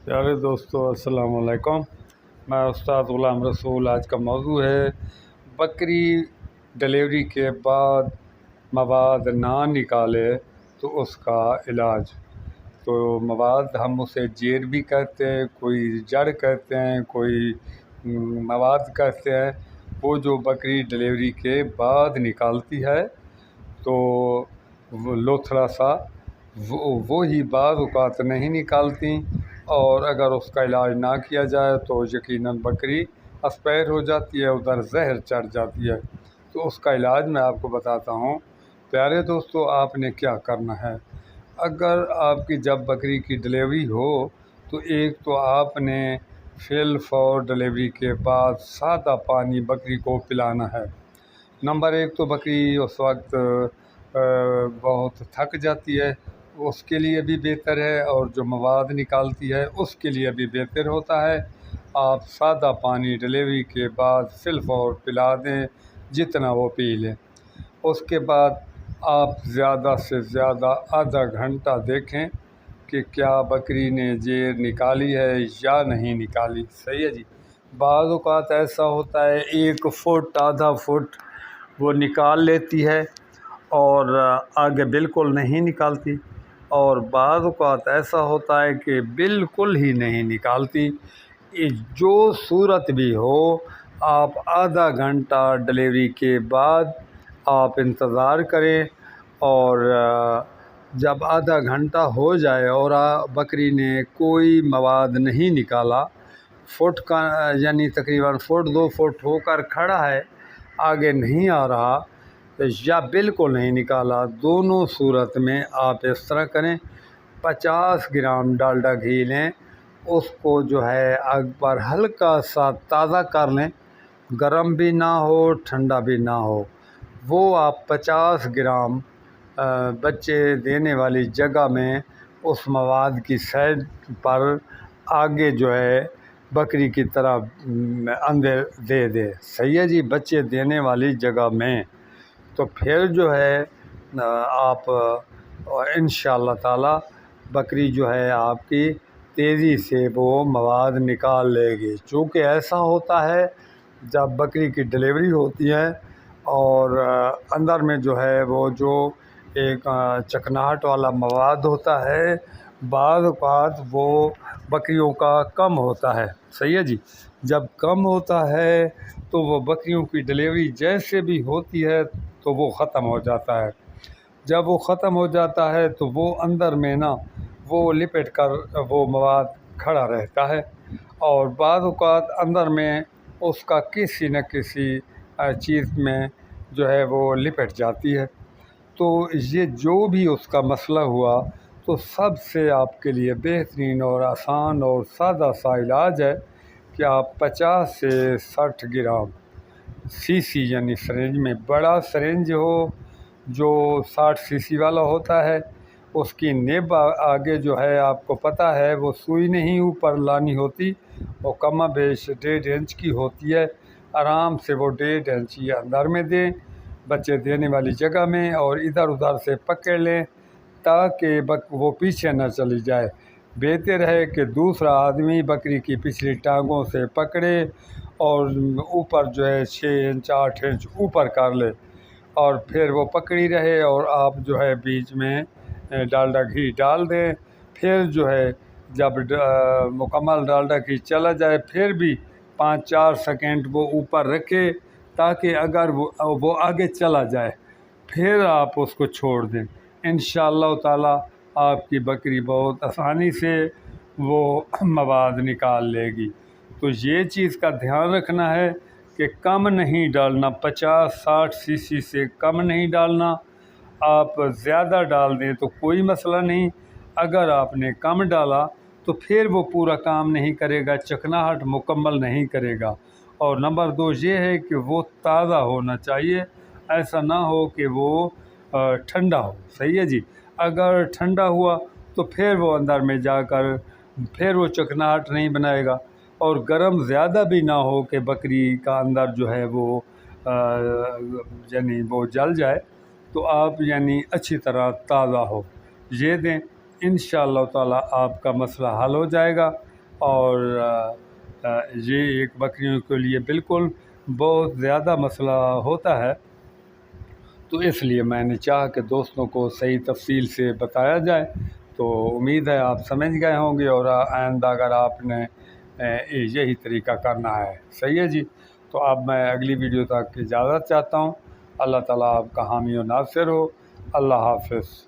प्यारे दोस्तों अस्सलाम वालेकुम। मैं उस्ताद ग़ुलाम रसूल। आज का मौजू है बकरी डिलीवरी के बाद मवाद ना निकाले तो उसका इलाज। तो मवाद हम उसे जेर भी कहते हैं, कोई जड़ कहते हैं, कोई मवाद कहते हैं। वो जो बकरी डिलीवरी के बाद निकालती है तो वो लोथड़ा सा वो ही बाद औक़ात नहीं निकालती, और अगर उसका इलाज ना किया जाए तो यकीनन बकरी एक्सपायर हो जाती है, उधर जहर चढ़ जाती है। तो उसका इलाज मैं आपको बताता हूँ। प्यारे दोस्तों, आपने क्या करना है, अगर आपकी जब बकरी की डिलीवरी हो तो एक तो आपने फिल फॉर डिलीवरी के बाद सादा पानी बकरी को पिलाना है। नंबर एक तो बकरी उस वक्त बहुत थक जाती है, उसके लिए भी बेहतर है, और जो मवाद निकालती है उसके लिए भी बेहतर होता है। आप सादा पानी डिलीवरी के बाद सिर्फ और पिला दें जितना वो पी लें। उसके बाद आप ज़्यादा से ज़्यादा आधा घंटा देखें कि क्या बकरी ने जेर निकाली है या नहीं निकाली। सही है जी। बाज़ औक़ात ऐसा होता है 1 फुट आधा फुट वो निकाल लेती है और आगे बिल्कुल नहीं निकालती, और बाज़ औक़ात ऐसा होता है कि बिल्कुल ही नहीं निकालती। जो सूरत भी हो, आप आधा घंटा डिलीवरी के बाद आप इंतज़ार करें, और जब आधा घंटा हो जाए और बकरी ने कोई मवाद नहीं निकाला, फुट का यानी तकरीबन फुट 2 फुट होकर खड़ा है, आगे नहीं आ रहा या बिल्कुल नहीं निकाला, दोनों सूरत में आप इस तरह करें। 50 ग्राम डालडा घी लें, उसको जो है आग पर हल्का सा ताज़ा कर लें, गरम भी ना हो ठंडा भी ना हो। वो आप 50 ग्राम बच्चे देने वाली जगह में उस मवाद की साइड पर आगे जो है बकरी की तरह अंदर दे दे। सही है जी, बच्चे देने वाली जगह में। तो फिर जो है आप इंशाअल्लाह ताला बकरी जो है आपकी तेज़ी से वो मवाद निकाल लेगी। चूँकि ऐसा होता है जब बकरी की डिलीवरी होती है और अंदर में जो है वो जो एक चकनाहट वाला मवाद होता है, बाज़ औक़ात वो बकरियों का कम होता है। सही है जी। जब कम होता है तो वो बकरियों की डिलीवरी जैसे भी होती है तो वो ख़त्म हो जाता है। जब वो ख़त्म हो जाता है तो वो अंदर में ना वो लिपट कर वो मवाद खड़ा रहता है, और बाज़ औक़ात अंदर में उसका किसी न किसी चीज़ में जो है वो लिपट जाती है। तो ये जो भी उसका मसला हुआ, तो सबसे आपके लिए बेहतरीन और आसान और सादा सा इलाज है कि आप 50 से 60 ग्राम सीसी यानी सिरिंज में, बड़ा सिरिंज हो जो 60 सीसी वाला होता है, उसकी नेब आगे जो है आपको पता है वो सुई नहीं ऊपर लानी होती, वो कम बेश 1.5 इंच की होती है। आराम से वो 1.5 इंच ये अंदर में दें बच्चे देने वाली जगह में, और इधर उधर से पकड़ लें ताकि वो पीछे न चली जाए। बेहतर है कि दूसरा आदमी बकरी की पिछली टांगों से पकड़े और ऊपर जो है 6 इंच 8 इंच ऊपर कर ले, और फिर वो पकड़ी रहे, और आप जो है बीच में डालडा घी डाल दें। फिर जो है जब मुकम्मल डालडा घी चला जाए फिर भी 5-4 सेकंड वो ऊपर रखे, ताकि अगर वो आगे चला जाए फिर आप उसको छोड़ दें। इंशाअल्लाह ताला आपकी बकरी बहुत आसानी से वो मवाद निकाल लेगी। तो ये चीज़ का ध्यान रखना है कि कम नहीं डालना, 50-60 सीसी से कम नहीं डालना। आप ज़्यादा डाल दें तो कोई मसला नहीं, अगर आपने कम डाला तो फिर वो पूरा काम नहीं करेगा, चकनाहट मुकम्मल नहीं करेगा। और नंबर 2 ये है कि वो ताज़ा होना चाहिए, ऐसा ना हो कि वो ठंडा हो। सही है जी। अगर ठंडा हुआ तो फिर वो अंदर में जाकर फिर वो चकनाहट नहीं बनाएगा, और गर्म ज़्यादा भी ना हो कि बकरी का अंदर जो है वो यानी वो जल जाए। तो आप यानी अच्छी तरह ताज़ा हो ये दें, इंशाअल्लाह ताला आपका मसला हल हो जाएगा। اور یہ ایک بکریوں کے لیے بالکل بہت زیادہ مسئلہ ہوتا ہے، تو اس لیے میں نے چاہا کہ دوستوں کو صحیح تفصیل سے بتایا جائے۔ تو امید ہے آپ سمجھ گئے ہوں گے، اور آئندہ اگر آپ نے یہی طریقہ کرنا ہے۔ صحیح ہے جی، تو اب میں اگلی ویڈیو تک اجازت چاہتا ہوں۔ اللہ تعالیٰ آپ کا حامی و ناصر ہو۔ اللہ حافظ۔